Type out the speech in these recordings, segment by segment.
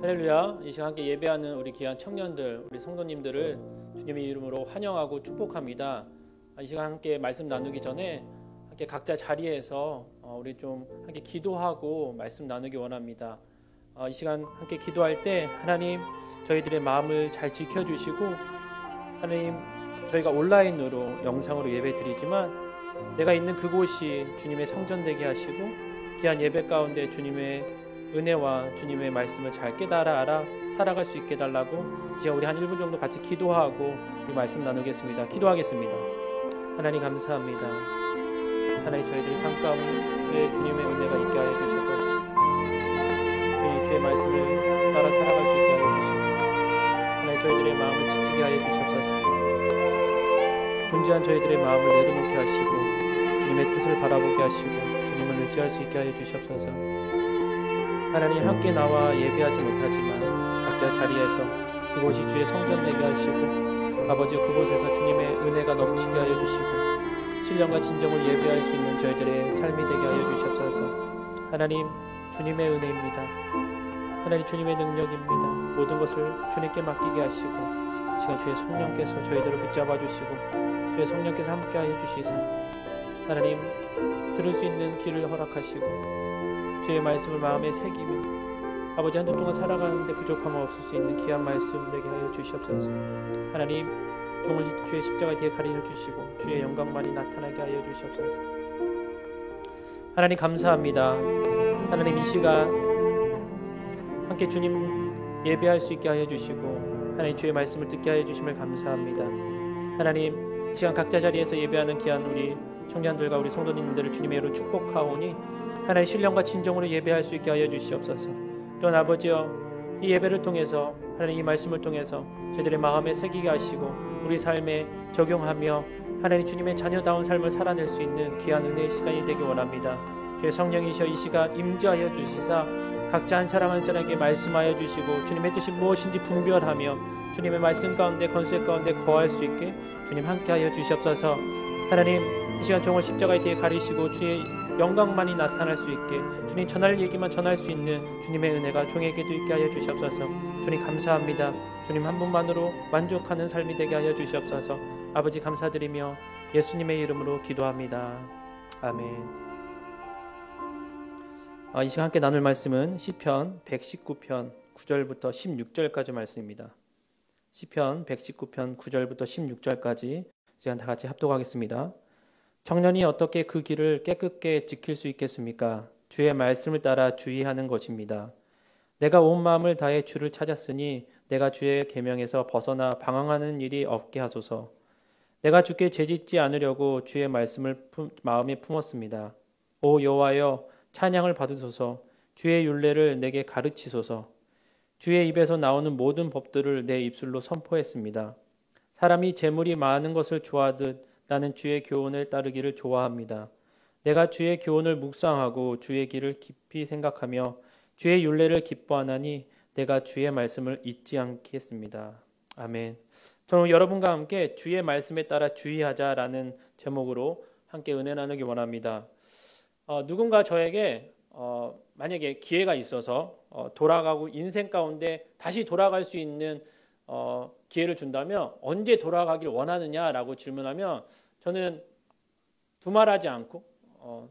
할렐루야. 이 시간 함께 예배하는 우리 귀한 청년들, 우리 성도님들을 주님의 이름으로 환영하고 축복합니다. 이 시간 함께 말씀 나누기 전에 함께 각자 자리에서 우리 좀 함께 기도하고 말씀 나누기 원합니다. 이 시간 함께 기도할 때 하나님 저희들의 마음을 잘 지켜주시고, 하나님 저희가 온라인으로 영상으로 예배 드리지만 내가 있는 그곳이 주님의 성전 되게 하시고, 귀한 예배 가운데 주님의 은혜와 주님의 말씀을 잘 깨달아 알아 살아갈 수 있게 해달라고 이제 우리 한 1분 정도 같이 기도하고 우리 말씀 나누겠습니다. 기도하겠습니다. 하나님 감사합니다. 하나님 저희들의 삶 가운데 주님의 은혜가 있게 하여 주셔서 주님 주의 말씀을 따라 살아갈 수 있게 하여 주시고, 하나님 저희들의 마음을 지키게 하여 주시옵소서. 분주한 저희들의 마음을 내려놓게 하시고 주님의 뜻을 바라보게 하시고 주님을 의지할 수 있게 하여 주시옵소서. 하나님 함께 나와 예배하지 못하지만 각자 자리에서 그곳이 주의 성전 되게 하시고, 아버지 그곳에서 주님의 은혜가 넘치게 하여 주시고 신령과 진정을 예배할 수 있는 저희들의 삶이 되게 하여 주시옵소서. 하나님 주님의 은혜입니다. 하나님 주님의 능력입니다. 모든 것을 주님께 맡기게 하시고 이 시간 주의 성령께서 저희들을 붙잡아 주시고 주의 성령께서 함께 하여 주시사 하나님 들을 수 있는 귀를 허락하시고 주의 말씀을 마음에 새기며 아버지 한 주 동안 살아가는데 부족함 없을 수 있는 귀한 말씀 되게 하여 주시옵소서. 하나님 종을 주의 십자가 뒤에 가리켜 주시고 주의 영광만이 나타나게 하여 주시옵소서. 하나님 감사합니다. 하나님 이 시간 함께 주님 예배할 수 있게 하여 주시고 하나님 주의 말씀을 듣게 하여 주심을 감사합니다. 하나님 이 시간 각자 자리에서 예배하는 귀한 우리 청년들과 우리 성도님들을 주님의 이름으로 축복하오니 하나님 신령과 진정으로 예배할 수 있게 하여 주시옵소서. 또한 아버지여 이 예배를 통해서 하나님 이 말씀을 통해서 저희들의 마음에 새기게 하시고 우리 삶에 적용하며 하나님 주님의 자녀다운 삶을 살아낼 수 있는 귀한 은혜의 시간이 되기 원합니다. 주의 성령이셔 이 시간 임재하여 주시사 각자 한 사람 한 사람에게 말씀하여 주시고 주님의 뜻이 무엇인지 분별하며 주님의 말씀 가운데 권세 가운데 거할 수 있게 주님 함께하여 주시옵소서. 하나님 이 시간 종을 십자가에 뒤에 가리시고 주의 영광만이 나타날 수 있게 주님 전할 얘기만 전할 수 있는 주님의 은혜가 종에게도 있게 하여 주시옵소서. 주님 감사합니다. 주님 한 분만으로 만족하는 삶이 되게 하여 주시옵소서. 아버지 감사드리며 예수님의 이름으로 기도합니다. 아멘. 이 시간 함께 나눌 말씀은 시편 119편 9절부터 16절까지 말씀입니다. 시편 119편 9절부터 16절까지 시간 다 같이 합독하겠습니다. 청년이 어떻게 그 길을 깨끗게 지킬 수 있겠습니까? 주의 말씀을 따라 주의하는 것입니다. 내가 온 마음을 다해 주를 찾았으니 내가 주의 계명에서 벗어나 방황하는 일이 없게 하소서. 내가 주께 죄짓지 않으려고 주의 말씀을 마음에 품었습니다. 오 여호와여 찬양을 받으소서. 주의 율례를 내게 가르치소서. 주의 입에서 나오는 모든 법들을 내 입술로 선포했습니다. 사람이 재물이 많은 것을 좋아하듯 나는 주의 교훈을 따르기를 좋아합니다. 내가 주의 교훈을 묵상하고 주의 길을 깊이 생각하며 주의 율례를 기뻐하나니 내가 주의 말씀을 잊지 않겠습니다. 아멘. 저는 여러분과 함께 주의 말씀에 따라 주의하자라는 제목으로 함께 은혜 나누기 원합니다. 누군가 저에게 만약에 기회가 있어서 돌아가고 인생 가운데 다시 돌아갈 수 있는 기회를 준다면 언제 돌아가길 원하느냐라고 질문하면 저는 두말하지 않고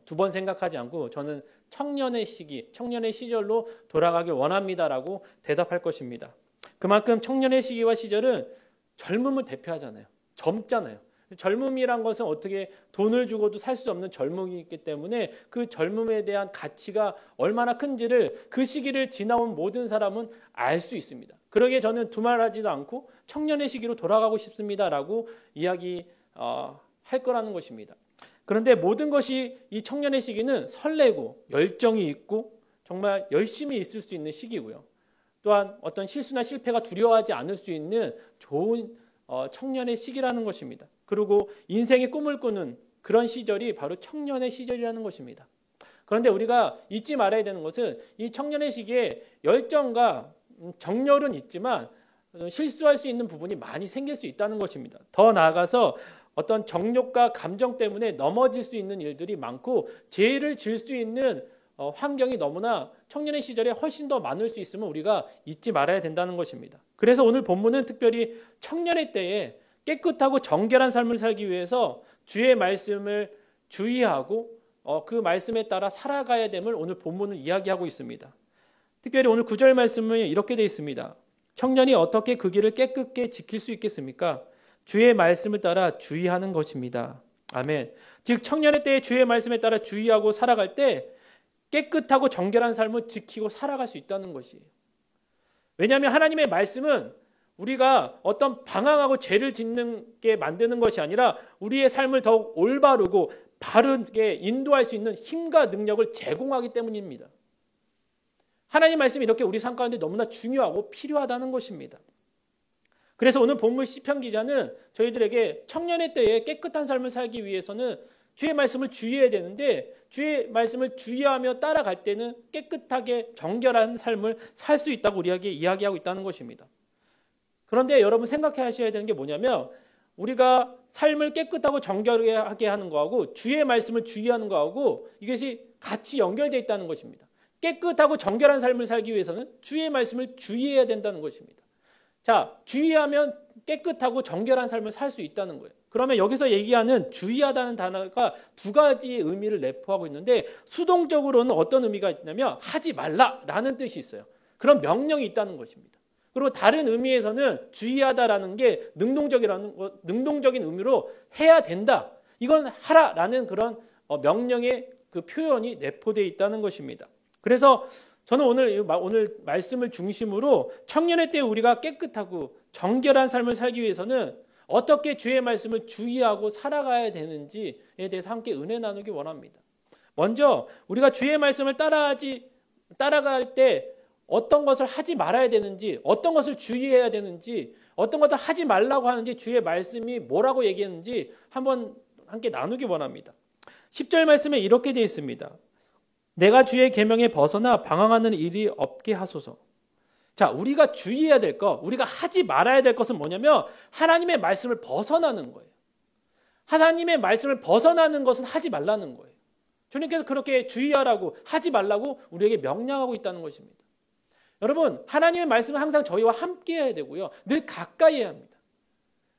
두 번 생각하지 않고 저는 청년의 시기, 청년의 시절로 돌아가길 원합니다라고 대답할 것입니다. 그만큼 청년의 시기와 시절은 젊음을 대표하잖아요. 젊잖아요. 젊음이란 것은 어떻게 돈을 주고도 살 수 없는 젊음이기 때문에 그 젊음에 대한 가치가 얼마나 큰지를 그 시기를 지나온 모든 사람은 알 수 있습니다. 그러기에 저는 두말하지도 않고 청년의 시기로 돌아가고 싶습니다라고 이야기할 거라는 것입니다. 그런데 모든 것이 이 청년의 시기는 설레고 열정이 있고 정말 열심히 있을 수 있는 시기고요. 또한 어떤 실수나 실패가 두려워하지 않을 수 있는 좋은 청년의 시기라는 것입니다. 그리고 인생의 꿈을 꾸는 그런 시절이 바로 청년의 시절이라는 것입니다. 그런데 우리가 잊지 말아야 되는 것은 이 청년의 시기에 열정과 정열은 있지만 실수할 수 있는 부분이 많이 생길 수 있다는 것입니다. 더 나아가서 어떤 정욕과 감정 때문에 넘어질 수 있는 일들이 많고 죄를 질 수 있는 환경이 너무나 청년의 시절에 훨씬 더 많을 수 있음을 우리가 잊지 말아야 된다는 것입니다. 그래서 오늘 본문은 특별히 청년의 때에 깨끗하고 정결한 삶을 살기 위해서 주의 말씀을 주의하고 그 말씀에 따라 살아가야 됨을 오늘 본문을 이야기하고 있습니다. 특별히 오늘 9절 말씀은 이렇게 되어 있습니다. 청년이 어떻게 그 길을 깨끗게 지킬 수 있겠습니까? 주의 말씀을 따라 주의하는 것입니다. 아멘. 즉 청년의 때에 주의 말씀에 따라 주의하고 살아갈 때 깨끗하고 정결한 삶을 지키고 살아갈 수 있다는 것이에요. 왜냐하면 하나님의 말씀은 우리가 어떤 방황하고 죄를 짓게 만드는 것이 아니라 우리의 삶을 더욱 올바르고 바르게 인도할 수 있는 힘과 능력을 제공하기 때문입니다. 하나님 말씀이 이렇게 우리 삶 가운데 너무나 중요하고 필요하다는 것입니다. 그래서 오늘 본문 시편 기자는 저희들에게 청년의 때에 깨끗한 삶을 살기 위해서는 주의 말씀을 주의해야 되는데 주의 말씀을 주의하며 따라갈 때는 깨끗하게 정결한 삶을 살 수 있다고 우리에게 이야기하고 있다는 것입니다. 그런데 여러분 생각하셔야 되는 게 뭐냐면 우리가 삶을 깨끗하고 정결하게 하는 거하고 주의 말씀을 주의하는 거하고 이것이 같이 연결되어 있다는 것입니다. 깨끗하고 정결한 삶을 살기 위해서는 주의 말씀을 주의해야 된다는 것입니다. 자, 주의하면 깨끗하고 정결한 삶을 살 수 있다는 거예요. 그러면 여기서 얘기하는 주의하다는 단어가 두 가지의 의미를 내포하고 있는데 수동적으로는 어떤 의미가 있냐면 하지 말라라는 뜻이 있어요. 그런 명령이 있다는 것입니다. 그리고 다른 의미에서는 주의하다라는 게 능동적인 의미로 해야 된다. 이건 하라라는 그런 명령의 그 표현이 내포되어 있다는 것입니다. 그래서 저는 오늘 말씀을 중심으로 청년의 때 우리가 깨끗하고 정결한 삶을 살기 위해서는 어떻게 주의 말씀을 주의하고 살아가야 되는지에 대해서 함께 은혜 나누기 원합니다. 먼저 우리가 주의 말씀을 따라갈 때 어떤 것을 하지 말아야 되는지, 어떤 것을 주의해야 되는지, 어떤 것을 하지 말라고 하는지 주의 말씀이 뭐라고 얘기했는지 한번 함께 나누기 원합니다. 10절 말씀에 이렇게 되어 있습니다. 내가 주의 계명에 벗어나 방황하는 일이 없게 하소서. 자, 우리가 주의해야 될 것, 우리가 하지 말아야 될 것은 뭐냐면 하나님의 말씀을 벗어나는 거예요. 하나님의 말씀을 벗어나는 것은 하지 말라는 거예요. 주님께서 그렇게 주의하라고 하지 말라고 우리에게 명령하고 있다는 것입니다. 여러분, 하나님의 말씀은 항상 저희와 함께 해야 되고요. 늘 가까이 해야 합니다.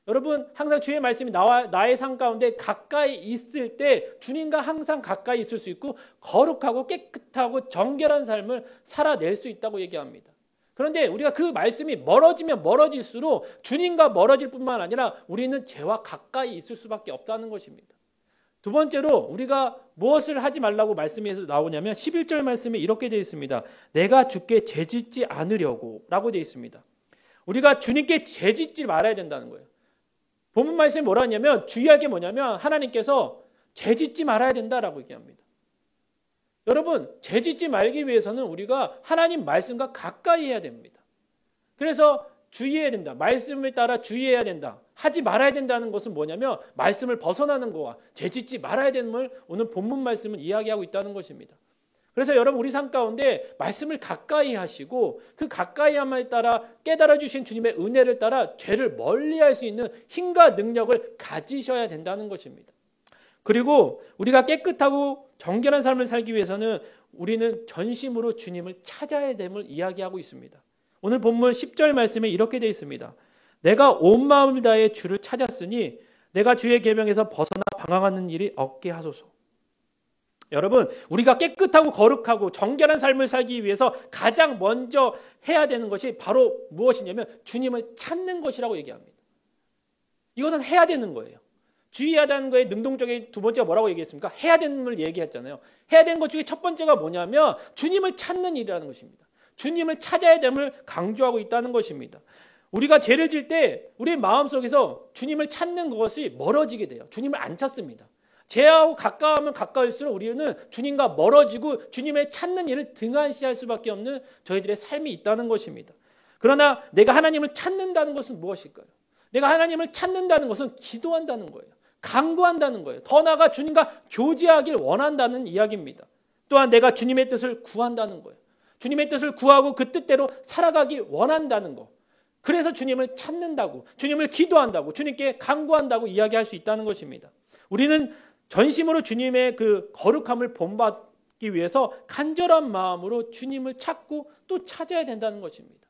여러분, 항상 주의 말씀이 나의 삶 가운데 가까이 있을 때 주님과 항상 가까이 있을 수 있고 거룩하고 깨끗하고 정결한 삶을 살아낼 수 있다고 얘기합니다. 그런데 우리가 그 말씀이 멀어지면 멀어질수록 주님과 멀어질 뿐만 아니라 우리는 죄와 가까이 있을 수밖에 없다는 것입니다. 두 번째로 우리가 무엇을 하지 말라고 말씀에서 나오냐면 11절 말씀에 이렇게 되어 있습니다. 내가 주께 죄짓지 않으려고 라고 되어 있습니다. 우리가 주님께 죄짓지 말아야 된다는 거예요. 본문 말씀이 뭐라 하냐면 주의할 게 뭐냐면 하나님께서 죄짓지 말아야 된다라고 얘기합니다. 여러분, 죄짓지 말기 위해서는 우리가 하나님 말씀과 가까이 해야 됩니다. 그래서 주의해야 된다. 말씀을 따라 주의해야 된다. 하지 말아야 된다는 것은 뭐냐면 말씀을 벗어나는 거와 죄짓지 말아야 되는 걸 오늘 본문 말씀은 이야기하고 있다는 것입니다. 그래서 여러분 우리 삶 가운데 말씀을 가까이 하시고 그 가까이 함에 따라 깨달아 주신 주님의 은혜를 따라 죄를 멀리할 수 있는 힘과 능력을 가지셔야 된다는 것입니다. 그리고 우리가 깨끗하고 정결한 삶을 살기 위해서는 우리는 전심으로 주님을 찾아야 됨을 이야기하고 있습니다. 오늘 본문 10절 말씀에 이렇게 되어 있습니다. 내가 온 마음을 다해 주를 찾았으니 내가 주의 계명에서 벗어나 방황하는 일이 없게 하소서. 여러분, 우리가 깨끗하고 거룩하고 정결한 삶을 살기 위해서 가장 먼저 해야 되는 것이 바로 무엇이냐면 주님을 찾는 것이라고 얘기합니다. 이것은 해야 되는 거예요. 주의하다는 거에 능동적인 두 번째가 뭐라고 얘기했습니까? 해야 되는 걸 얘기했잖아요. 해야 되는 것 중에 첫 번째가 뭐냐면 주님을 찾는 일이라는 것입니다. 주님을 찾아야 됨을 강조하고 있다는 것입니다. 우리가 죄를 질 때 우리 마음속에서 주님을 찾는 것이 멀어지게 돼요. 주님을 안 찾습니다. 죄하고 가까우면 가까울수록 우리는 주님과 멀어지고 주님을 찾는 일을 등한시할 수밖에 없는 저희들의 삶이 있다는 것입니다. 그러나 내가 하나님을 찾는다는 것은 무엇일까요? 내가 하나님을 찾는다는 것은 기도한다는 거예요. 간구한다는 거예요. 더 나아가 주님과 교제하길 원한다는 이야기입니다. 또한 내가 주님의 뜻을 구한다는 거예요. 주님의 뜻을 구하고 그 뜻대로 살아가기 원한다는 거. 그래서 주님을 찾는다고, 주님을 기도한다고, 주님께 간구한다고 이야기할 수 있다는 것입니다. 우리는 전심으로 주님의 그 거룩함을 본받고 위해서 간절한 마음으로 주님을 찾고 또 찾아야 된다는 것입니다.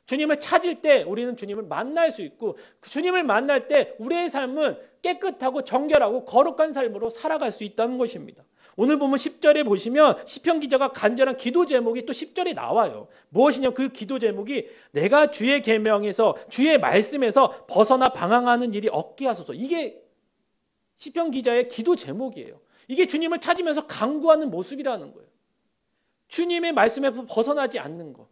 주님을 찾을 때 우리는 주님을 만날 수 있고 그 주님을 만날 때 우리의 삶은 깨끗하고 정결하고 거룩한 삶으로 살아갈 수 있다는 것입니다. 오늘 보면 10절에 보시면 시편 기자가 간절한 기도 제목이 또 10절에 나와요. 무엇이냐, 그 기도 제목이 내가 주의 계명에서 주의 말씀에서 벗어나 방황하는 일이 없게 하소서. 이게 시편 기자의 기도 제목이에요. 이게 주님을 찾으면서 간구하는 모습이라는 거예요. 주님의 말씀에서 벗어나지 않는 것,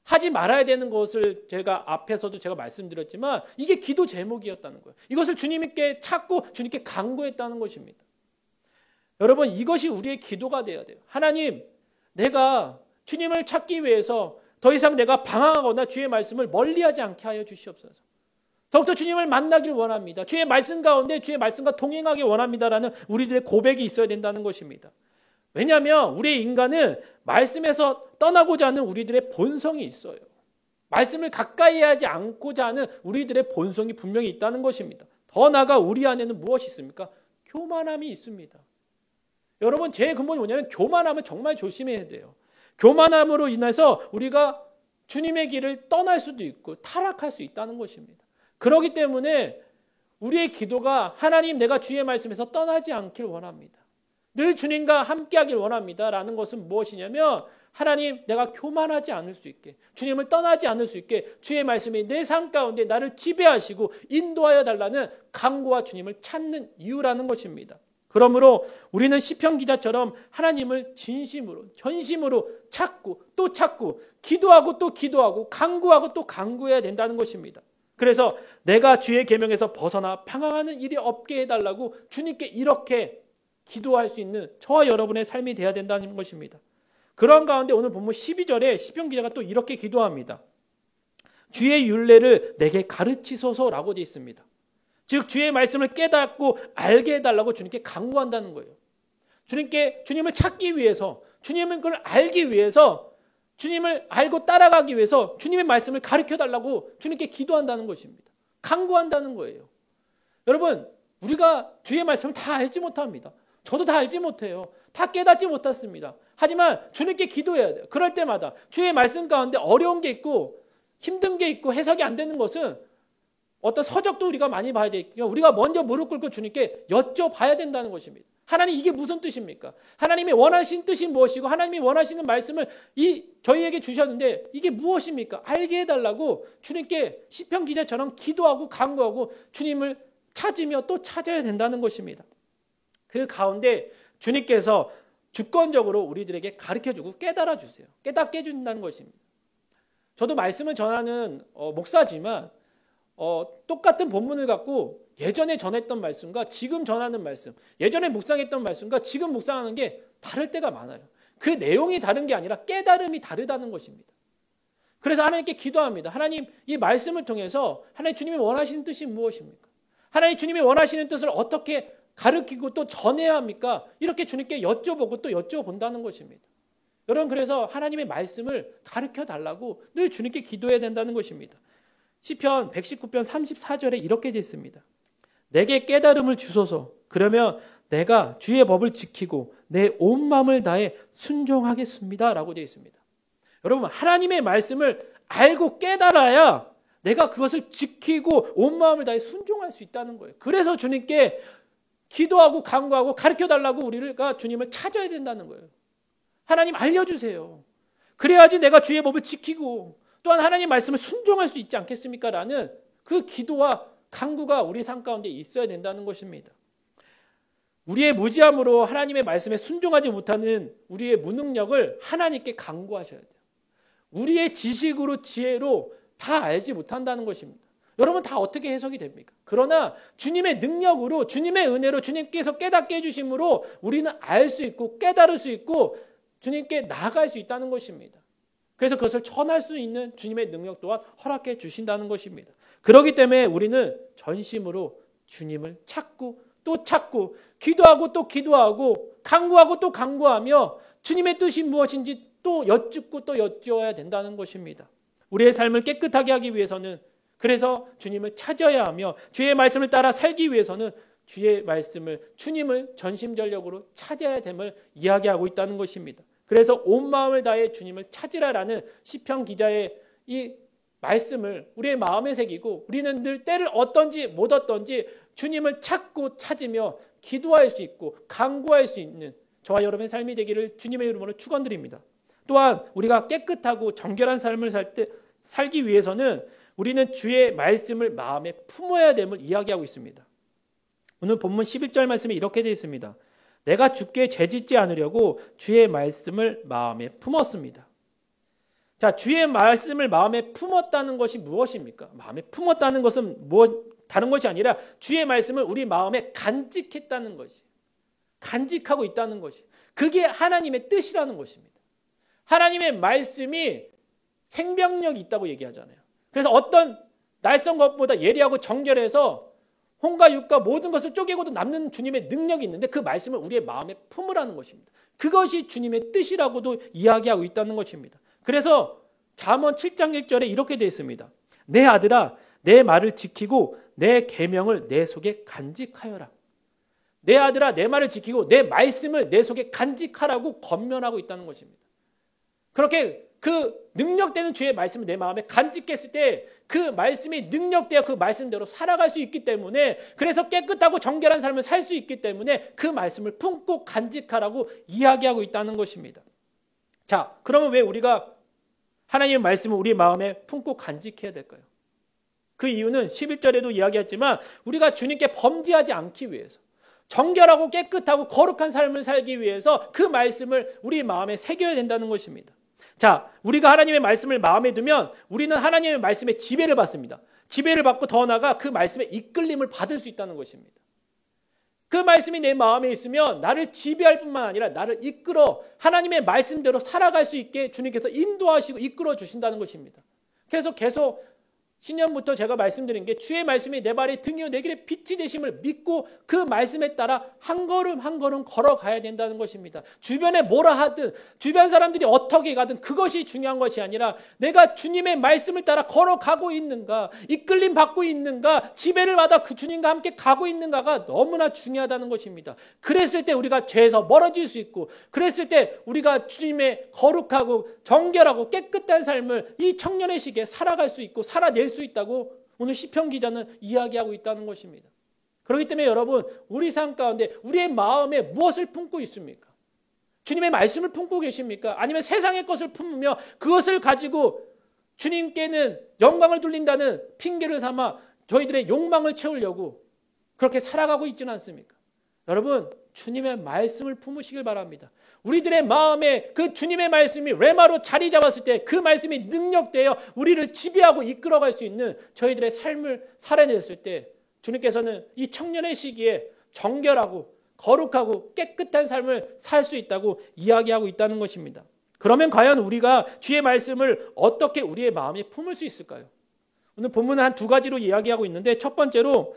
하지 말아야 되는 것을 제가 앞에서도 제가 말씀드렸지만 이게 기도 제목이었다는 거예요. 이것을 주님께 찾고 주님께 간구했다는 것입니다. 여러분, 이것이 우리의 기도가 되어야 돼요. 하나님, 내가 주님을 찾기 위해서 더 이상 내가 방황하거나 주의 말씀을 멀리하지 않게 하여 주시옵소서. 더욱더 주님을 만나길 원합니다. 주의 말씀 가운데 주의 말씀과 동행하기 원합니다라는 우리들의 고백이 있어야 된다는 것입니다. 왜냐하면 우리의 인간은 말씀에서 떠나고자 하는 우리들의 본성이 있어요. 말씀을 가까이 하지 않고자 하는 우리들의 본성이 분명히 있다는 것입니다. 더 나아가 우리 안에는 무엇이 있습니까? 교만함이 있습니다. 여러분, 제 근본이 뭐냐면 교만함을 정말 조심해야 돼요. 교만함으로 인해서 우리가 주님의 길을 떠날 수도 있고 타락할 수 있다는 것입니다. 그렇기 때문에 우리의 기도가 하나님, 내가 주의 말씀에서 떠나지 않길 원합니다. 늘 주님과 함께하길 원합니다 라는 것은 무엇이냐면 하나님, 내가 교만하지 않을 수 있게, 주님을 떠나지 않을 수 있게 주의 말씀이 내 삶 가운데 나를 지배하시고 인도하여 달라는 간구와 주님을 찾는 이유라는 것입니다. 그러므로 우리는 시편 기자처럼 하나님을 진심으로 전심으로 찾고 또 찾고 기도하고 또 기도하고 간구하고 또 간구해야 된다는 것입니다. 그래서 내가 주의 계명에서 벗어나 방황하는 일이 없게 해달라고 주님께 이렇게 기도할 수 있는 저와 여러분의 삶이 되어야 된다는 것입니다. 그런 가운데 오늘 본문 12절에 시편 기자가 또 이렇게 기도합니다. 주의 율례를 내게 가르치소서라고 되어 있습니다. 즉 주의 말씀을 깨닫고 알게 해달라고 주님께 간구한다는 거예요. 주님을 찾기 위해서, 주님을 그걸 알기 위해서, 주님을 알고 따라가기 위해서 주님의 말씀을 가르쳐달라고 주님께 기도한다는 것입니다. 간구한다는 거예요. 여러분, 우리가 주의 말씀을 다 알지 못합니다. 저도 다 알지 못해요. 다 깨닫지 못했습니다. 하지만 주님께 기도해야 돼요. 그럴 때마다 주의 말씀 가운데 어려운 게 있고 힘든 게 있고 해석이 안 되는 것은 어떤 서적도 우리가 많이 봐야 되니까 우리가 먼저 무릎 꿇고 주님께 여쭤봐야 된다는 것입니다. 하나님, 이게 무슨 뜻입니까? 하나님이 원하신 뜻이 무엇이고 하나님이 원하시는 말씀을 저희에게 주셨는데 이게 무엇입니까? 알게 해달라고 주님께 시편 기자처럼 기도하고 간구하고 주님을 찾으며 또 찾아야 된다는 것입니다. 그 가운데 주님께서 주권적으로 우리들에게 가르쳐주고 깨달아주세요. 깨닫게 해준다는 것입니다. 저도 말씀을 전하는 목사지만 똑같은 본문을 갖고 예전에 전했던 말씀과 지금 전하는 말씀, 예전에 묵상했던 말씀과 지금 묵상하는 게 다를 때가 많아요. 그 내용이 다른 게 아니라 깨달음이 다르다는 것입니다. 그래서 하나님께 기도합니다. 하나님, 이 말씀을 통해서 하나님 주님이 원하시는 뜻이 무엇입니까? 하나님 주님이 원하시는 뜻을 어떻게 가르치고 또 전해야 합니까? 이렇게 주님께 여쭤보고 또 여쭤본다는 것입니다. 여러분, 그래서 하나님의 말씀을 가르쳐 달라고 늘 주님께 기도해야 된다는 것입니다. 시편 119편 34절에 이렇게 되어 있습니다. 내게 깨달음을 주소서. 그러면 내가 주의 법을 지키고 내 온 마음을 다해 순종하겠습니다 라고 되어 있습니다. 여러분, 하나님의 말씀을 알고 깨달아야 내가 그것을 지키고 온 마음을 다해 순종할 수 있다는 거예요. 그래서 주님께 기도하고 간구하고 가르쳐달라고 우리가 주님을 찾아야 된다는 거예요. 하나님, 알려주세요. 그래야지 내가 주의 법을 지키고 또한 하나님 말씀을 순종할 수 있지 않겠습니까? 라는 그 기도와 간구가 우리 삶 가운데 있어야 된다는 것입니다. 우리의 무지함으로 하나님의 말씀에 순종하지 못하는 우리의 무능력을 하나님께 간구하셔야 돼요. 우리의 지식으로 지혜로 다 알지 못한다는 것입니다. 여러분, 다 어떻게 해석이 됩니까? 그러나 주님의 능력으로, 주님의 은혜로, 주님께서 깨닫게 해주심으로 우리는 알 수 있고 깨달을 수 있고 주님께 나아갈 수 있다는 것입니다. 그래서 그것을 전할 수 있는 주님의 능력 또한 허락해 주신다는 것입니다. 그렇기 때문에 우리는 전심으로 주님을 찾고 또 찾고 기도하고 또 기도하고 간구하고 또 간구하며 주님의 뜻이 무엇인지 또 여쭙고 또 여쭈어야 된다는 것입니다. 우리의 삶을 깨끗하게 하기 위해서는, 그래서 주님을 찾아야 하며 주의 말씀을 따라 살기 위해서는 주의 말씀을, 주님을 전심전력으로 찾아야 됨을 이야기하고 있다는 것입니다. 그래서 온 마음을 다해 주님을 찾으라라는 시편 기자의 이 말씀을 우리의 마음에 새기고, 우리는 늘 때를 어떤지 못 어떤지 주님을 찾고 찾으며 기도할 수 있고 간구할 수 있는 저와 여러분의 삶이 되기를 주님의 이름으로 축원드립니다. 또한 우리가 깨끗하고 정결한 삶을 살기 위해서는 우리는 주의 말씀을 마음에 품어야 됨을 이야기하고 있습니다. 오늘 본문 11절 말씀에 이렇게 되어 있습니다. 내가 주께 죄짓지 않으려고 주의 말씀을 마음에 품었습니다. 자, 주의 말씀을 마음에 품었다는 것이 무엇입니까? 마음에 품었다는 것은 다른 것이 아니라 주의 말씀을 우리 마음에 간직했다는 것이, 간직하고 있다는 것이, 그게 하나님의 뜻이라는 것입니다. 하나님의 말씀이 생명력이 있다고 얘기하잖아요. 그래서 어떤 날선 것보다 예리하고 정결해서 홍과 육과 모든 것을 쪼개고도 남는 주님의 능력이 있는데 그 말씀을 우리의 마음에 품으라는 것입니다. 그것이 주님의 뜻이라고도 이야기하고 있다는 것입니다. 그래서 잠언 7장 1절에 이렇게 되어 있습니다. 내 아들아, 내 말을 지키고 내 계명을 내 속에 간직하여라. 내 아들아, 내 말을 지키고 내 말씀을 내 속에 간직하라고 권면하고 있다는 것입니다. 그렇게 그 능력되는 주의 말씀을 내 마음에 간직했을 때 그 말씀이 능력되어 그 말씀대로 살아갈 수 있기 때문에, 그래서 깨끗하고 정결한 삶을 살 수 있기 때문에 그 말씀을 품고 간직하라고 이야기하고 있다는 것입니다. 자, 그러면 왜 우리가 하나님의 말씀을 우리 마음에 품고 간직해야 될까요? 그 이유는 11절에도 이야기했지만 우리가 주님께 범죄하지 않기 위해서, 정결하고 깨끗하고 거룩한 삶을 살기 위해서 그 말씀을 우리 마음에 새겨야 된다는 것입니다. 자, 우리가 하나님의 말씀을 마음에 두면 우리는 하나님의 말씀에 지배를 받습니다. 지배를 받고 더 나아가 그 말씀에 이끌림을 받을 수 있다는 것입니다. 그 말씀이 내 마음에 있으면 나를 지배할 뿐만 아니라 나를 이끌어 하나님의 말씀대로 살아갈 수 있게 주님께서 인도하시고 이끌어 주신다는 것입니다. 그래서 계속 신년부터 제가 말씀드린 게 주의 말씀이 내 발의 등이요 내 길의 빛이 되심을 믿고 그 말씀에 따라 한 걸음 한 걸음 걸어가야 된다는 것입니다. 주변에 뭐라 하든 주변 사람들이 어떻게 가든 그것이 중요한 것이 아니라 내가 주님의 말씀을 따라 걸어가고 있는가, 이끌림 받고 있는가, 지배를 받아 그 주님과 함께 가고 있는가가 너무나 중요하다는 것입니다. 그랬을 때 우리가 죄에서 멀어질 수 있고, 그랬을 때 우리가 주님의 거룩하고 정결하고 깨끗한 삶을 이 청년의 시기에 살아갈 수 있고 살아낼 수 있다고 오늘 시편 기자는 이야기하고 있다는 것입니다. 그렇기 때문에 여러분, 우리 삶 가운데 우리의 마음에 무엇을 품고 있습니까? 주님의 말씀을 품고 계십니까? 아니면 세상의 것을 품으며 그것을 가지고 주님께는 영광을 돌린다는 핑계를 삼아 저희들의 욕망을 채우려고 그렇게 살아가고 있지는 않습니까? 여러분, 주님의 말씀을 품으시길 바랍니다. 우리들의 마음에 그 주님의 말씀이 레마로 자리 잡았을 때 그 말씀이 능력되어 우리를 지배하고 이끌어갈 수 있는 저희들의 삶을 살아냈을 때 주님께서는 이 청년의 시기에 정결하고 거룩하고 깨끗한 삶을 살 수 있다고 이야기하고 있다는 것입니다. 그러면 과연 우리가 주의 말씀을 어떻게 우리의 마음에 품을 수 있을까요? 오늘 본문은 한 두 가지로 이야기하고 있는데, 첫 번째로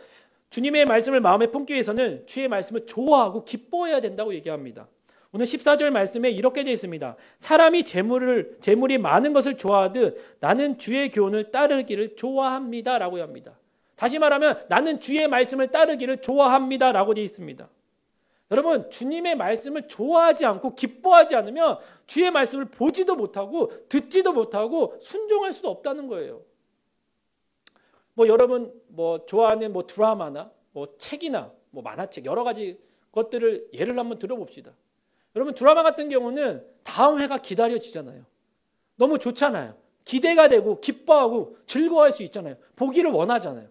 주님의 말씀을 마음에 품기 위해서는 주의 말씀을 좋아하고 기뻐해야 된다고 얘기합니다. 오늘 14절 말씀에 이렇게 되어 있습니다. 사람이 재물이 많은 것을 좋아하듯 나는 주의 교훈을 따르기를 좋아합니다 라고 합니다. 다시 말하면 나는 주의 말씀을 따르기를 좋아합니다 라고 되어 있습니다. 여러분, 주님의 말씀을 좋아하지 않고 기뻐하지 않으면 주의 말씀을 보지도 못하고 듣지도 못하고 순종할 수도 없다는 거예요. 여러분 좋아하는 드라마나 책이나 만화책 여러 가지 것들을 예를 한번 들어봅시다. 여러분, 드라마 같은 경우는 다음 회가 기다려지잖아요. 너무 좋잖아요. 기대가 되고 기뻐하고 즐거워할 수 있잖아요. 보기를 원하잖아요.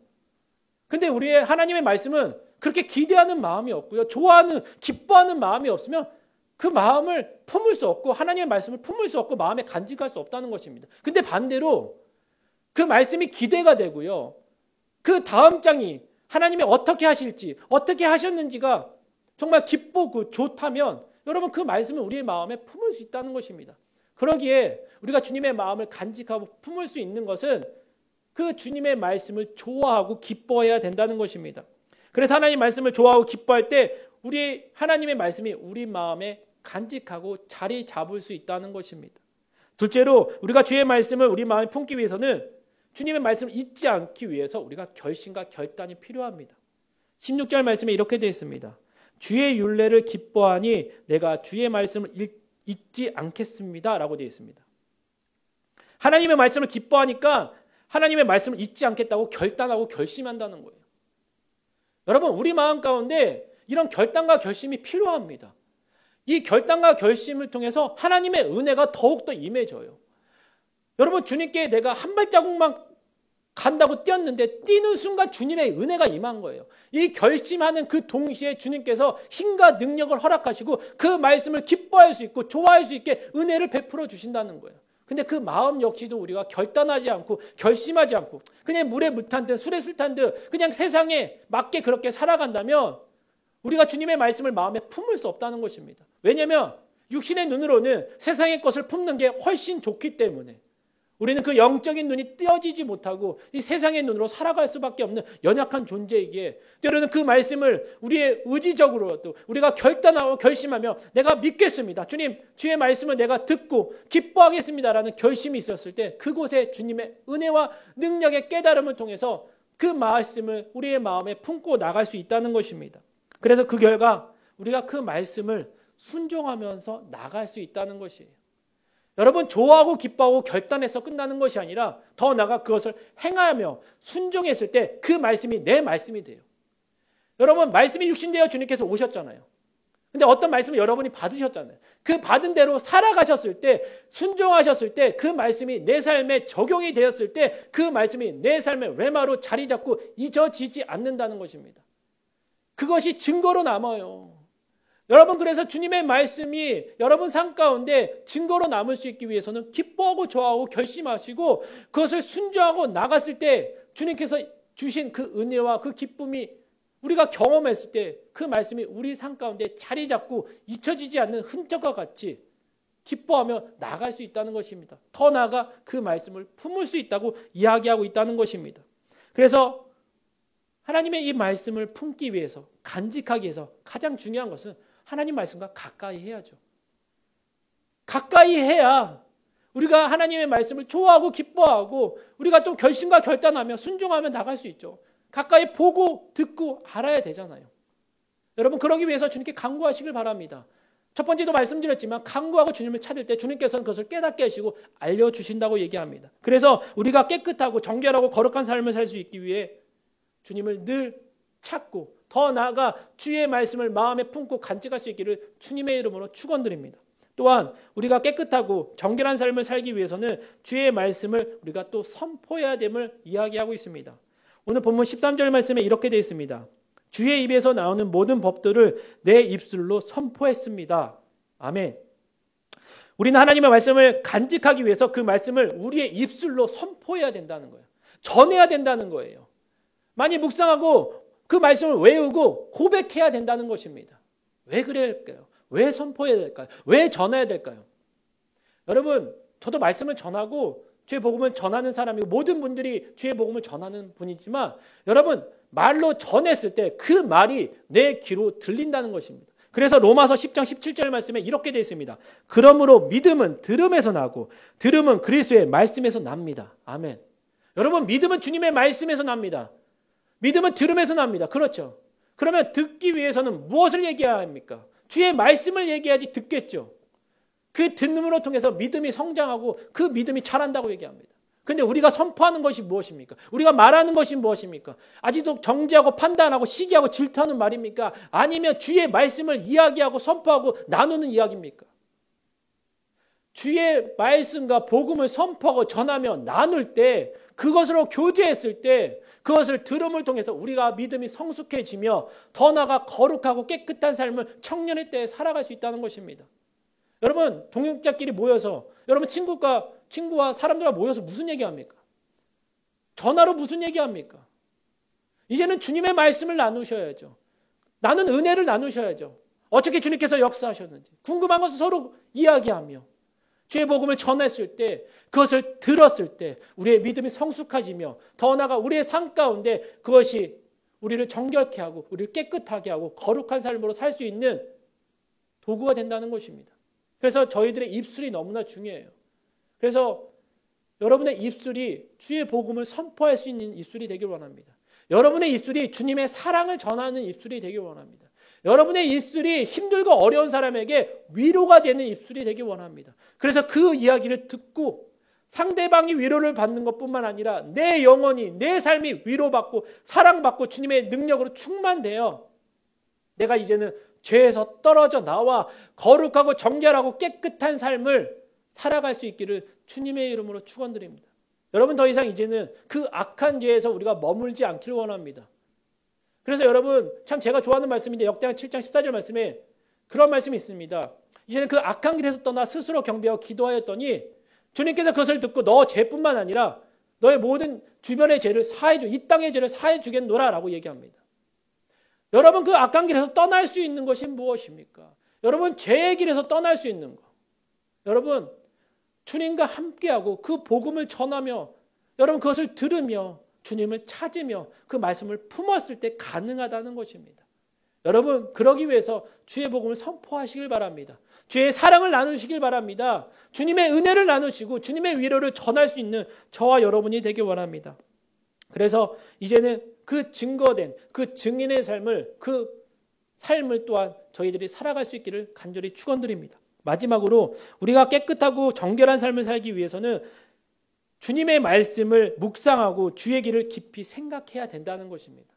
근데 우리의 하나님의 말씀은 그렇게 기대하는 마음이 없고요, 좋아하는, 기뻐하는 마음이 없으면 그 마음을 품을 수 없고 하나님의 말씀을 품을 수 없고 마음에 간직할 수 없다는 것입니다. 근데 반대로 그 말씀이 기대가 되고요, 그 다음 장이 하나님이 어떻게 하실지, 어떻게 하셨는지가 정말 기쁘고 좋다면 여러분, 그 말씀을 우리의 마음에 품을 수 있다는 것입니다. 그러기에 우리가 주님의 마음을 간직하고 품을 수 있는 것은 그 주님의 말씀을 좋아하고 기뻐해야 된다는 것입니다. 그래서 하나님의 말씀을 좋아하고 기뻐할 때 우리 하나님의 말씀이 우리 마음에 간직하고 자리 잡을 수 있다는 것입니다. 둘째로 우리가 주의 말씀을 우리 마음에 품기 위해서는 주님의 말씀을 잊지 않기 위해서 우리가 결심과 결단이 필요합니다. 16절 말씀에 이렇게 되어 있습니다. 주의 율례를 기뻐하니 내가 주의 말씀을 잊지 않겠습니다. 라고 되어 있습니다. 하나님의 말씀을 기뻐하니까 하나님의 말씀을 잊지 않겠다고 결단하고 결심한다는 거예요. 여러분, 우리 마음 가운데 이런 결단과 결심이 필요합니다. 이 결단과 결심을 통해서 하나님의 은혜가 더욱더 임해져요. 여러분, 주님께 내가 한 발자국만 간다고 뛰었는데 뛰는 순간 주님의 은혜가 임한 거예요. 이 결심하는 그 동시에 주님께서 힘과 능력을 허락하시고 그 말씀을 기뻐할 수 있고 좋아할 수 있게 은혜를 베풀어 주신다는 거예요. 근데 그 마음 역시도 우리가 결단하지 않고 결심하지 않고 그냥 물에 물 탄 듯 술에 술 탄 듯 그냥 세상에 맞게 그렇게 살아간다면 우리가 주님의 말씀을 마음에 품을 수 없다는 것입니다. 왜냐하면 육신의 눈으로는 세상의 것을 품는 게 훨씬 좋기 때문에 우리는 그 영적인 눈이 띄어지지 못하고 이 세상의 눈으로 살아갈 수밖에 없는 연약한 존재이기에 때로는 그 말씀을 우리의 의지적으로도 우리가 결단하고 결심하며 내가 믿겠습니다. 주님, 주의 말씀을 내가 듣고 기뻐하겠습니다라는 결심이 있었을 때 그곳에 주님의 은혜와 능력의 깨달음을 통해서 그 말씀을 우리의 마음에 품고 나갈 수 있다는 것입니다. 그래서 그 결과 우리가 그 말씀을 순종하면서 나갈 수 있다는 것이에요. 여러분, 좋아하고 기뻐하고 결단해서 끝나는 것이 아니라 더 나아가 그것을 행하며 순종했을 때 그 말씀이 내 말씀이 돼요. 여러분, 말씀이 육신되어 주님께서 오셨잖아요. 근데 어떤 말씀을 여러분이 받으셨잖아요. 그 받은 대로 살아가셨을 때, 순종하셨을 때 그 말씀이 내 삶에 적용이 되었을 때 그 말씀이 내 삶의 레마로 자리 잡고 잊어지지 않는다는 것입니다. 그것이 증거로 남아요. 여러분, 그래서 주님의 말씀이 여러분 삶 가운데 증거로 남을 수 있기 위해서는 기뻐하고 좋아하고 결심하시고 그것을 순종하고 나갔을 때 주님께서 주신 그 은혜와 그 기쁨이 우리가 경험했을 때 그 말씀이 우리 삶 가운데 자리 잡고 잊혀지지 않는 흔적과 같이 기뻐하며 나갈 수 있다는 것입니다. 더 나아가 그 말씀을 품을 수 있다고 이야기하고 있다는 것입니다. 그래서 하나님의 이 말씀을 품기 위해서 간직하기 위해서 가장 중요한 것은 하나님 말씀과 가까이 해야죠. 가까이 해야 우리가 하나님의 말씀을 좋아하고 기뻐하고 우리가 또 결심과 결단하며 순종하며 나갈 수 있죠. 가까이 보고 듣고 알아야 되잖아요. 여러분, 그러기 위해서 주님께 간구하시길 바랍니다. 첫 번째도 말씀드렸지만 간구하고 주님을 찾을 때 주님께서는 그것을 깨닫게 하시고 알려주신다고 얘기합니다. 그래서 우리가 깨끗하고 정결하고 거룩한 삶을 살 수 있기 위해 주님을 늘 찾고 더 나아가 주의 말씀을 마음에 품고 간직할 수 있기를 주님의 이름으로 축원드립니다. 또한 우리가 깨끗하고 정결한 삶을 살기 위해서는 주의 말씀을 우리가 또 선포해야 됨을 이야기하고 있습니다. 오늘 본문 13절 말씀에 이렇게 되어 있습니다. 주의 입에서 나오는 모든 법들을 내 입술로 선포했습니다. 아멘. 우리는 하나님의 말씀을 간직하기 위해서 그 말씀을 우리의 입술로 선포해야 된다는 거예요. 전해야 된다는 거예요. 많이 묵상하고 그 말씀을 외우고 고백해야 된다는 것입니다. 왜 그래야 할까요? 왜 선포해야 될까요? 왜 전해야 될까요? 여러분, 저도 말씀을 전하고 주의 복음을 전하는 사람이고 모든 분들이 주의 복음을 전하는 분이지만 여러분, 말로 전했을 때 그 말이 내 귀로 들린다는 것입니다. 그래서 로마서 10장 17절 말씀에 이렇게 되어 있습니다. 그러므로 믿음은 들음에서 나고 들음은 그리스도의 말씀에서 납니다. 아멘. 여러분, 믿음은 주님의 말씀에서 납니다. 믿음은 들음에서 납니다. 그렇죠. 그러면 듣기 위해서는 무엇을 얘기해야 합니까? 주의 말씀을 얘기해야지 듣겠죠. 그 듣음으로 통해서 믿음이 성장하고 그 믿음이 자란다고 얘기합니다. 그런데 우리가 선포하는 것이 무엇입니까? 우리가 말하는 것이 무엇입니까? 아직도 정죄하고 판단하고 시기하고 질투하는 말입니까? 아니면 주의 말씀을 이야기하고 선포하고 나누는 이야기입니까? 주의 말씀과 복음을 선포하고 전하며 나눌 때 그것으로 교제했을 때 그것을 들음을 통해서 우리가 믿음이 성숙해지며 더 나아가 거룩하고 깨끗한 삶을 청년의 때에 살아갈 수 있다는 것입니다. 여러분, 동역자끼리 모여서 여러분 친구와 사람들과 모여서 무슨 얘기합니까? 전화로 무슨 얘기합니까? 이제는 주님의 말씀을 나누셔야죠. 나는 은혜를 나누셔야죠. 어떻게 주님께서 역사하셨는지 궁금한 것을 서로 이야기하며 주의 복음을 전했을 때 그것을 들었을 때 우리의 믿음이 성숙해지며 더 나아가 우리의 삶 가운데 그것이 우리를 정결케 하고 우리를 깨끗하게 하고 거룩한 삶으로 살 수 있는 도구가 된다는 것입니다. 그래서 저희들의 입술이 너무나 중요해요. 그래서 여러분의 입술이 주의 복음을 선포할 수 있는 입술이 되길 원합니다. 여러분의 입술이 주님의 사랑을 전하는 입술이 되길 원합니다. 여러분의 입술이 힘들고 어려운 사람에게 위로가 되는 입술이 되길 원합니다. 그래서 그 이야기를 듣고 상대방이 위로를 받는 것뿐만 아니라 내 영혼이, 내 삶이 위로받고 사랑받고 주님의 능력으로 충만되어 내가 이제는 죄에서 떨어져 나와 거룩하고 정결하고 깨끗한 삶을 살아갈 수 있기를 주님의 이름으로 축원드립니다. 여러분, 더 이상 이제는 그 악한 죄에서 우리가 머물지 않길 원합니다. 그래서 여러분, 참 제가 좋아하는 말씀인데 역대하 7장 14절 말씀에 그런 말씀이 있습니다. 이제는 그 악한 길에서 떠나 스스로 경배하고 기도하였더니 주님께서 그것을 듣고 너 죄뿐만 아니라 너의 모든 주변의 죄를 사해주, 이 땅의 죄를 사해 주겠노라 라고 얘기합니다. 여러분, 그 악한 길에서 떠날 수 있는 것이 무엇입니까? 여러분, 죄의 길에서 떠날 수 있는 것. 여러분, 주님과 함께하고 그 복음을 전하며 여러분 그것을 들으며 주님을 찾으며 그 말씀을 품었을 때 가능하다는 것입니다. 여러분, 그러기 위해서 주의 복음을 선포하시길 바랍니다. 주의 사랑을 나누시길 바랍니다. 주님의 은혜를 나누시고 주님의 위로를 전할 수 있는 저와 여러분이 되길 원합니다. 그래서 이제는 그 증거된 그 증인의 삶을, 그 삶을 또한 저희들이 살아갈 수 있기를 간절히 축원드립니다. 마지막으로 우리가 깨끗하고 정결한 삶을 살기 위해서는 주님의 말씀을 묵상하고 주의 길을 깊이 생각해야 된다는 것입니다.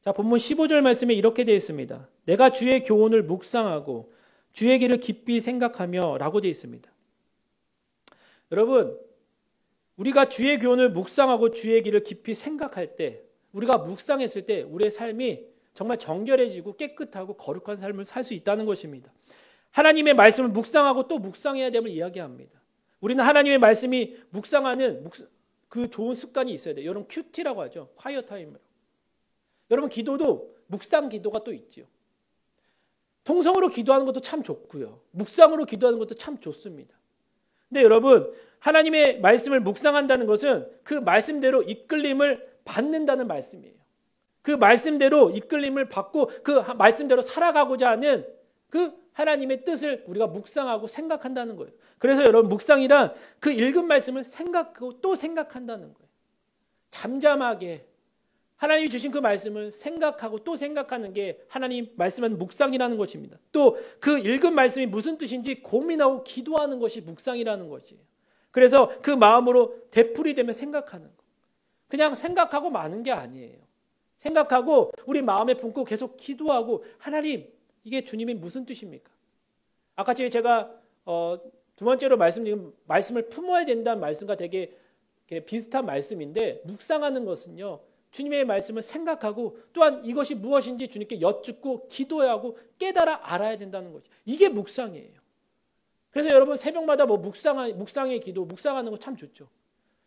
자, 본문 15절 말씀에 이렇게 되어 있습니다. 내가 주의 교훈을 묵상하고 주의 길을 깊이 생각하며 라고 되어 있습니다. 여러분, 우리가 주의 교훈을 묵상하고 주의 길을 깊이 생각할 때, 우리가 묵상했을 때 우리의 삶이 정말 정결해지고 깨끗하고 거룩한 삶을 살 수 있다는 것입니다. 하나님의 말씀을 묵상하고 또 묵상해야 됨을 이야기합니다. 우리는 하나님의 말씀이 묵상하는 그 좋은 습관이 있어야 돼요. 여러분, 큐티라고 하죠. 콰이어 타임으로. 여러분, 기도도 묵상 기도가 또 있죠. 통성으로 기도하는 것도 참 좋고요. 묵상으로 기도하는 것도 참 좋습니다. 근데 여러분, 하나님의 말씀을 묵상한다는 것은 그 말씀대로 이끌림을 받는다는 말씀이에요. 그 말씀대로 이끌림을 받고 그 말씀대로 살아가고자 하는 그 하나님의 뜻을 우리가 묵상하고 생각한다는 거예요. 그래서 여러분, 묵상이란 그 읽은 말씀을 생각하고 또 생각한다는 거예요. 잠잠하게 하나님이 주신 그 말씀을 생각하고 또 생각하는 게 하나님 말씀은 묵상이라는 것입니다. 또 그 읽은 말씀이 무슨 뜻인지 고민하고 기도하는 것이 묵상이라는 것이에요. 그래서 그 마음으로 되풀이되며 생각하는 것. 그냥 생각하고 마는 게 아니에요. 생각하고 우리 마음에 품고 계속 기도하고, 하나님, 이게 주님이 무슨 뜻입니까? 아까 제가 두 번째로 말씀드린 말씀을 품어야 된다는 말씀과 되게 비슷한 말씀인데, 묵상하는 것은요, 주님의 말씀을 생각하고 또한 이것이 무엇인지 주님께 여쭙고 기도해야 하고 깨달아 알아야 된다는 거죠. 이게 묵상이에요. 그래서 여러분, 새벽마다 묵상의 기도, 묵상하는 거 참 좋죠.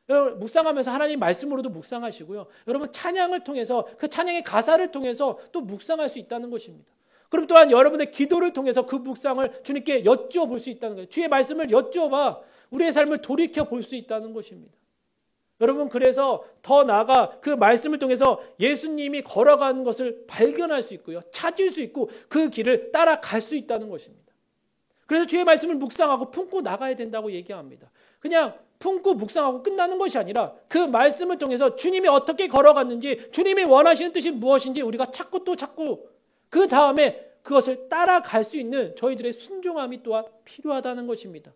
여러분, 묵상하면서 하나님 말씀으로도 묵상하시고요. 여러분, 찬양을 통해서 그 찬양의 가사를 통해서 또 묵상할 수 있다는 것입니다. 그럼 또한 여러분의 기도를 통해서 그 묵상을 주님께 여쭈어 볼 수 있다는 거예요. 주의 말씀을 여쭈어봐 우리의 삶을 돌이켜 볼 수 있다는 것입니다. 여러분, 그래서 더 나아가 그 말씀을 통해서 예수님이 걸어가는 것을 발견할 수 있고요. 찾을 수 있고 그 길을 따라갈 수 있다는 것입니다. 그래서 주의 말씀을 묵상하고 품고 나가야 된다고 얘기합니다. 그냥 품고 묵상하고 끝나는 것이 아니라 그 말씀을 통해서 주님이 어떻게 걸어갔는지, 주님이 원하시는 뜻이 무엇인지 우리가 찾고 또 찾고, 그 다음에 그것을 따라갈 수 있는 저희들의 순종함이 또한 필요하다는 것입니다.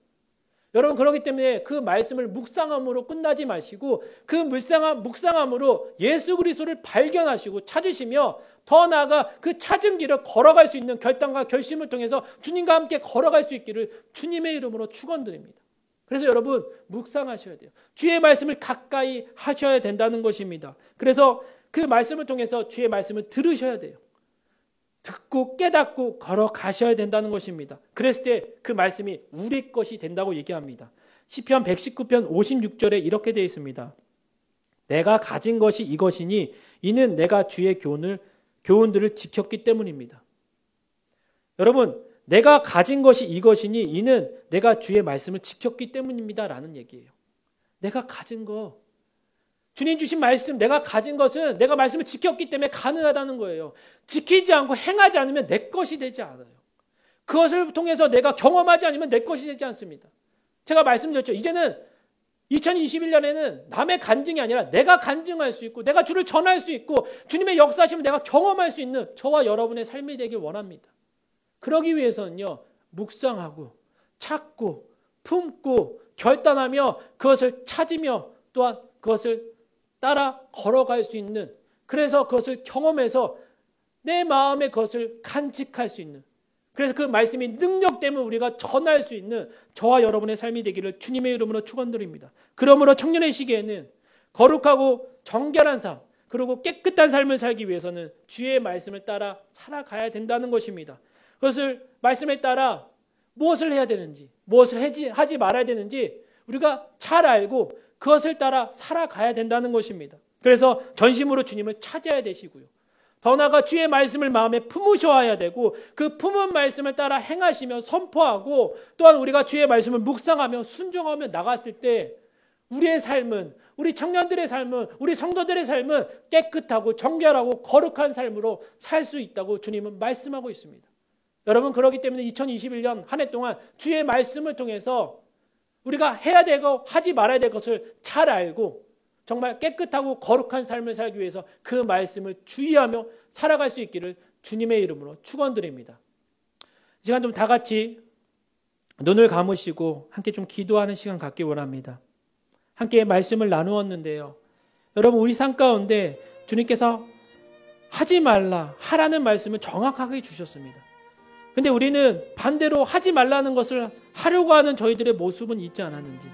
여러분, 그렇기 때문에 그 말씀을 묵상함으로 끝나지 마시고 그 묵상함으로 예수 그리스도를 발견하시고 찾으시며 더 나아가 그 찾은 길을 걸어갈 수 있는 결단과 결심을 통해서 주님과 함께 걸어갈 수 있기를 주님의 이름으로 축원드립니다. 그래서 여러분, 묵상하셔야 돼요. 주의 말씀을 가까이 하셔야 된다는 것입니다. 그래서 그 말씀을 통해서 주의 말씀을 들으셔야 돼요. 듣고 깨닫고 걸어가셔야 된다는 것입니다. 그랬을 때 그 말씀이 우리 것이 된다고 얘기합니다. 시편 119편 56절에 이렇게 되어 있습니다. 내가 가진 것이 이것이니 이는 내가 주의 교훈들을 지켰기 때문입니다. 여러분, 내가 가진 것이 이것이니 이는 내가 주의 말씀을 지켰기 때문입니다 라는 얘기예요. 내가 가진 거, 주님 주신 말씀, 내가 가진 것은 내가 말씀을 지켰기 때문에 가능하다는 거예요. 지키지 않고 행하지 않으면 내 것이 되지 않아요. 그것을 통해서 내가 경험하지 않으면 내 것이 되지 않습니다. 제가 말씀드렸죠. 이제는 2021년에는 남의 간증이 아니라 내가 간증할 수 있고 내가 주를 전할 수 있고 주님의 역사심을 내가 경험할 수 있는 저와 여러분의 삶이 되길 원합니다. 그러기 위해서는요, 묵상하고 찾고 품고 결단하며 그것을 찾으며 또한 그것을 따라 걸어갈 수 있는, 그래서 그것을 경험해서 내 마음에 그것을 간직할 수 있는, 그래서 그 말씀이 능력되면 우리가 전할 수 있는 저와 여러분의 삶이 되기를 주님의 이름으로 축원드립니다. 그러므로 청년의 시기에는 거룩하고 정결한 삶, 그리고 깨끗한 삶을 살기 위해서는 주의 말씀을 따라 살아가야 된다는 것입니다. 그것을 말씀에 따라 무엇을 해야 되는지, 무엇을 하지 말아야 되는지 우리가 잘 알고 그것을 따라 살아가야 된다는 것입니다. 그래서 전심으로 주님을 찾아야 되시고요. 더 나아가 주의 말씀을 마음에 품으셔야 되고 그 품은 말씀을 따라 행하시며 선포하고 또한 우리가 주의 말씀을 묵상하며 순종하며 나갔을 때 우리의 삶은, 우리 청년들의 삶은, 우리 성도들의 삶은 깨끗하고 정결하고 거룩한 삶으로 살 수 있다고 주님은 말씀하고 있습니다. 여러분, 그렇기 때문에 2021년 한 해 동안 주의 말씀을 통해서 우리가 해야 되고 하지 말아야 될 것을 잘 알고 정말 깨끗하고 거룩한 삶을 살기 위해서 그 말씀을 주의하며 살아갈 수 있기를 주님의 이름으로 축원드립니다. 이 시간 좀 다 같이 눈을 감으시고 함께 좀 기도하는 시간 갖기 원합니다. 함께 말씀을 나누었는데요. 여러분, 우리 삶 가운데 주님께서 하지 말라, 하라는 말씀을 정확하게 주셨습니다. 근데 우리는 반대로 하지 말라는 것을 하려고 하는 저희들의 모습은 있지 않았는지,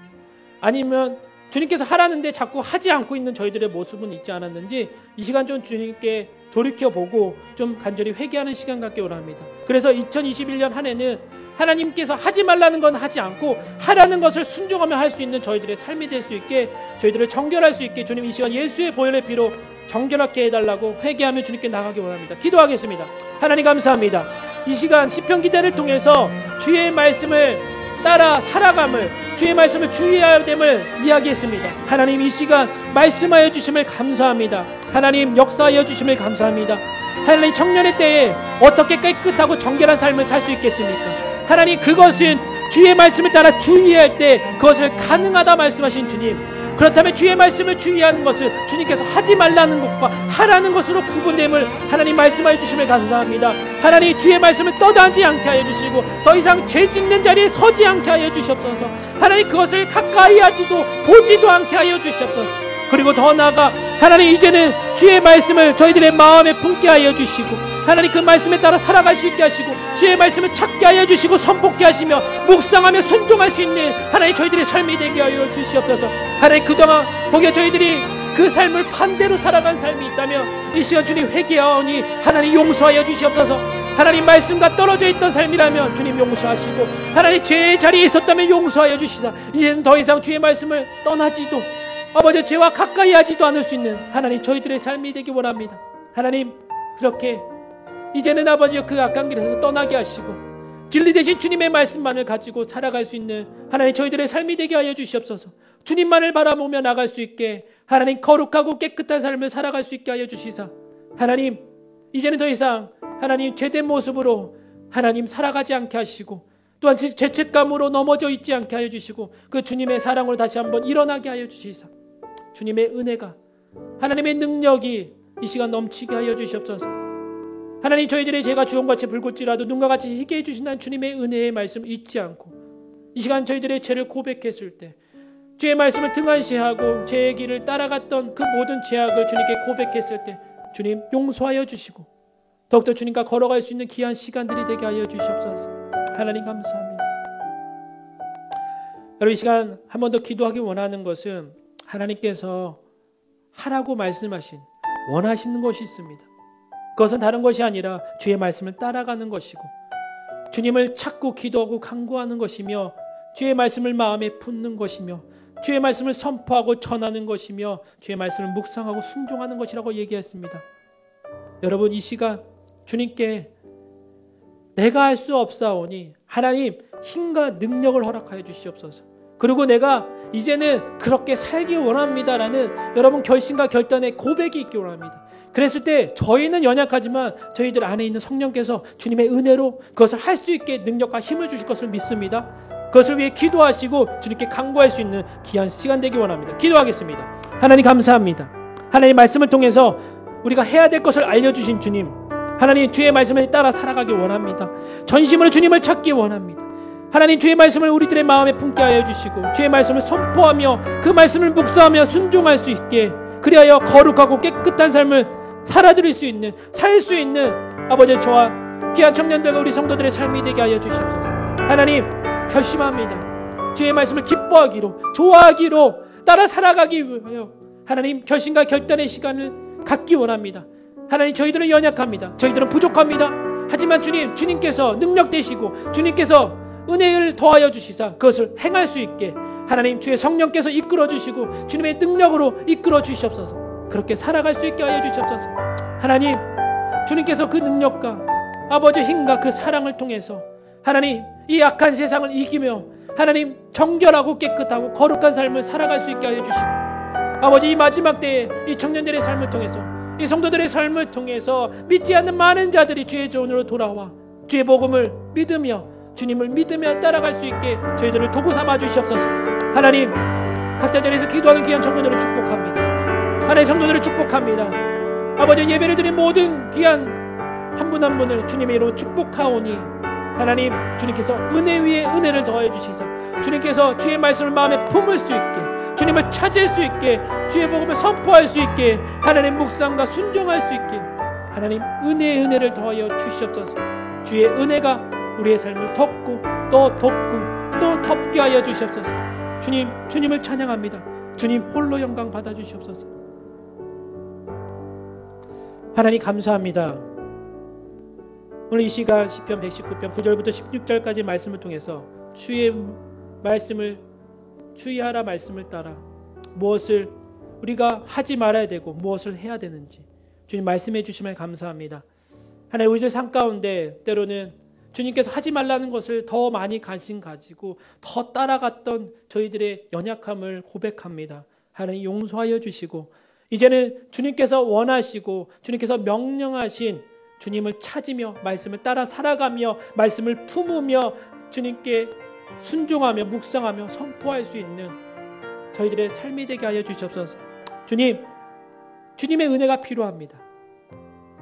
아니면 주님께서 하라는데 자꾸 하지 않고 있는 저희들의 모습은 있지 않았는지 이 시간 좀 주님께 돌이켜보고 좀 간절히 회개하는 시간 갖기 원합니다. 그래서 2021년 한 해는 하나님께서 하지 말라는 건 하지 않고 하라는 것을 순종하며 할 수 있는 저희들의 삶이 될 수 있게, 저희들을 정결할 수 있게 주님 이 시간 예수의 보혈의 피로 정결하게 해달라고 회개하며 주님께 나가기 원합니다. 기도하겠습니다. 하나님 감사합니다. 이 시간 시편 기자를 통해서 주의 말씀을 따라 살아감을, 주의 말씀을 주의해야 됨을 이야기했습니다. 하나님, 이 시간 말씀하여 주심을 감사합니다. 하나님, 역사하여 주심을 감사합니다. 하나님, 청년의 때에 어떻게 깨끗하고 정결한 삶을 살 수 있겠습니까? 하나님, 그것은 주의 말씀을 따라 주의할 때 그것을 가능하다 말씀하신 주님, 그렇다면 주의 말씀을 주의하는 것은 주님께서 하지 말라는 것과 하라는 것으로 구분됨을 하나님 말씀하여 주심을 감사합니다. 하나님, 주의 말씀을 떠나지 않게 하여 주시고 더 이상 죄 짓는 자리에 서지 않게 하여 주시옵소서. 하나님, 그것을 가까이 하지도 보지도 않게 하여 주시옵소서. 그리고 더 나아가 하나님, 이제는 주의 말씀을 저희들의 마음에 품게 하여 주시고 하나님, 그 말씀에 따라 살아갈 수 있게 하시고 주의 말씀을 찾게 하여 주시고 선포케 하시며 묵상하며 순종할 수 있는 하나님 저희들의 삶이 되게 하여 주시옵소서. 하나님, 그동안 혹여 저희들이 그 삶을 반대로 살아간 삶이 있다면 이 시간 주님 회개하오니 하나님 용서하여 주시옵소서. 하나님, 말씀과 떨어져 있던 삶이라면 주님 용서하시고 하나님 죄의 자리에 있었다면 용서하여 주시사 이제는 더 이상 주의 말씀을 떠나지도 아버지 죄와 가까이 하지도 않을 수 있는 하나님 저희들의 삶이 되기 원합니다. 하나님, 그렇게 이제는 아버지 그 악한 길에서 떠나게 하시고 진리 대신 주님의 말씀만을 가지고 살아갈 수 있는 하나님 저희들의 삶이 되게 하여 주시옵소서. 주님만을 바라보며 나갈 수 있게 하나님 거룩하고 깨끗한 삶을 살아갈 수 있게 하여 주시사 하나님, 이제는 더 이상 하나님 죄된 모습으로 하나님 살아가지 않게 하시고 또한 죄책감으로 넘어져 있지 않게 하여 주시고 그 주님의 사랑으로 다시 한번 일어나게 하여 주시사 주님의 은혜가, 하나님의 능력이 이 시간 넘치게 하여 주시옵소서. 하나님, 저희들의 죄가 주홍같이 붉을지라도 눈과 같이 희게 해주신다는 주님의 은혜의 말씀을 잊지 않고 이 시간 저희들의 죄를 고백했을 때 주의 말씀을 등한시하고 죄의 길을 따라갔던 그 모든 죄악을 주님께 고백했을 때 주님 용서하여 주시고 더욱더 주님과 걸어갈 수 있는 귀한 시간들이 되게 하여 주시옵소서. 하나님 감사합니다. 여러분, 이 시간 한 번 더 기도하기 원하는 것은 하나님께서 하라고 말씀하신 원하시는 것이 있습니다. 그것은 다른 것이 아니라 주의 말씀을 따라가는 것이고 주님을 찾고 기도하고 간구하는 것이며 주의 말씀을 마음에 품는 것이며 주의 말씀을 선포하고 전하는 것이며 주의 말씀을 묵상하고 순종하는 것이라고 얘기했습니다. 여러분, 이 시간 주님께 내가 할 수 없사오니 하나님 힘과 능력을 허락하여 주시옵소서. 그리고 내가 이제는 그렇게 살기 원합니다라는 여러분 결심과 결단의 고백이 있기 원합니다. 그랬을 때 저희는 연약하지만 저희들 안에 있는 성령께서 주님의 은혜로 그것을 할 수 있게 능력과 힘을 주실 것을 믿습니다. 그것을 위해 기도하시고 주님께 간구할 수 있는 귀한 시간 되기 원합니다. 기도하겠습니다. 하나님 감사합니다. 하나님 말씀을 통해서 우리가 해야 될 것을 알려주신 주님, 하나님 주의 말씀을 따라 살아가기 원합니다. 전심으로 주님을 찾기 원합니다. 하나님 주의 말씀을 우리들의 마음에 품게 하여 주시고 주의 말씀을 선포하며 그 말씀을 묵상하며 순종할 수 있게, 그리하여 거룩하고 깨끗한 삶을 살아드릴 수 있는, 살 수 있는 아버지 저와 귀한 청년들과 우리 성도들의 삶이 되게 하여 주시옵소서. 하나님 결심합니다. 주의 말씀을 기뻐하기로, 좋아하기로, 따라 살아가기 위하여 하나님 결심과 결단의 시간을 갖기 원합니다. 하나님 저희들은 연약합니다. 저희들은 부족합니다. 하지만 주님께서 능력 되시고 주님께서 은혜를 더하여 주시사 그것을 행할 수 있게 하나님 주의 성령께서 이끌어 주시고 주님의 능력으로 이끌어 주시옵소서. 그렇게 살아갈 수 있게 하여 주시옵소서. 하나님 주님께서 그 능력과 아버지의 힘과 그 사랑을 통해서 하나님 이 악한 세상을 이기며 하나님 정결하고 깨끗하고 거룩한 삶을 살아갈 수 있게 하여 주시고, 아버지 이 마지막 때에 이 청년들의 삶을 통해서, 이 성도들의 삶을 통해서 믿지 않는 많은 자들이 주의 전으로 돌아와 주의 복음을 믿으며 주님을 믿으며 따라갈 수 있게 저희들을 도구 삼아 주시옵소서. 하나님 각자 자리에서 기도하는 귀한 청년들을 축복합니다. 하나님 성도들을 축복합니다. 아버지 예배를 드린 모든 귀한 한 분 한 분을 주님의 이름으로 축복하오니 하나님 주님께서 은혜 위에 은혜를 더해 주시사 주님께서 주의 말씀을 마음에 품을 수 있게, 주님을 찾을 수 있게, 주의 복음을 선포할 수 있게, 하나님 묵상과 순종할 수 있게 하나님 은혜의 은혜를 더하여 주시옵소서. 주의 은혜가 우리의 삶을 덮고 또 덮고 또 덮게 하여 주시옵소서. 주님을 찬양합니다. 주님 홀로 영광 받아 주시옵소서. 하나님 감사합니다. 오늘 이 시간 시편 119편 9절부터 16절까지 말씀을 통해서 주의 말씀을 주의하라 말씀을 따라 무엇을 우리가 하지 말아야 되고 무엇을 해야 되는지 주님 말씀해 주심을 감사합니다. 하나님 우리들 삶 가운데 때로는 주님께서 하지 말라는 것을 더 많이 관심 가지고 더 따라갔던 저희들의 연약함을 고백합니다. 하나님 용서하여 주시고 이제는 주님께서 원하시고 주님께서 명령하신 주님을 찾으며 말씀을 따라 살아가며 말씀을 품으며 주님께 순종하며 묵상하며 선포할 수 있는 저희들의 삶이 되게 하여 주시옵소서. 주님의 은혜가 필요합니다.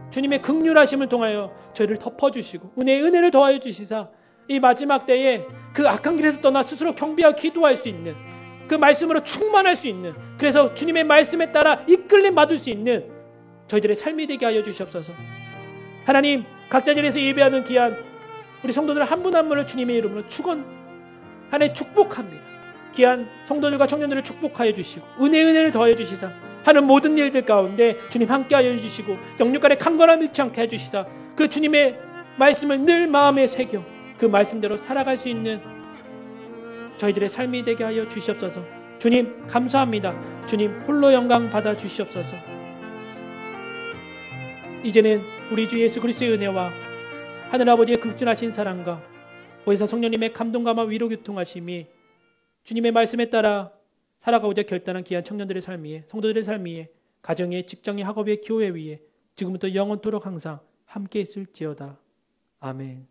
주님의 긍휼하심을 통하여 저희를 덮어주시고 은혜의 은혜를 더하여 주시사 이 마지막 때에 그 악한 길에서 떠나 스스로 경배하고 기도할 수 있는, 그 말씀으로 충만할 수 있는, 그래서 주님의 말씀에 따라 이끌림 받을 수 있는 저희들의 삶이 되게 하여 주시옵소서. 하나님 각자 자리에서 예배하는 귀한 우리 성도들 한 분 한 분을 주님의 이름으로 하나님 축복합니다. 귀한 성도들과 청년들을 축복하여 주시고 은혜를 더하여 주시사 하는 모든 일들 가운데 주님 함께하여 주시고 영육간에 강건함 잃지 않게 해주시사 그 주님의 말씀을 늘 마음에 새겨 그 말씀대로 살아갈 수 있는 저희들의 삶이 되게 하여 주시옵소서. 주님 감사합니다. 주님 홀로 영광 받아 주시옵소서. 이제는 우리 주 예수 그리스도의 은혜와 하늘아버지의 극진하신 사랑과 보혜사 성령님의 감동감화 위로 교통하심이 주님의 말씀에 따라 살아가고자 결단한 귀한 청년들의 삶 위에, 성도들의 삶 위에, 가정의, 직장의, 학업의, 교회 위에 지금부터 영원토록 항상 함께 있을지어다. 아멘.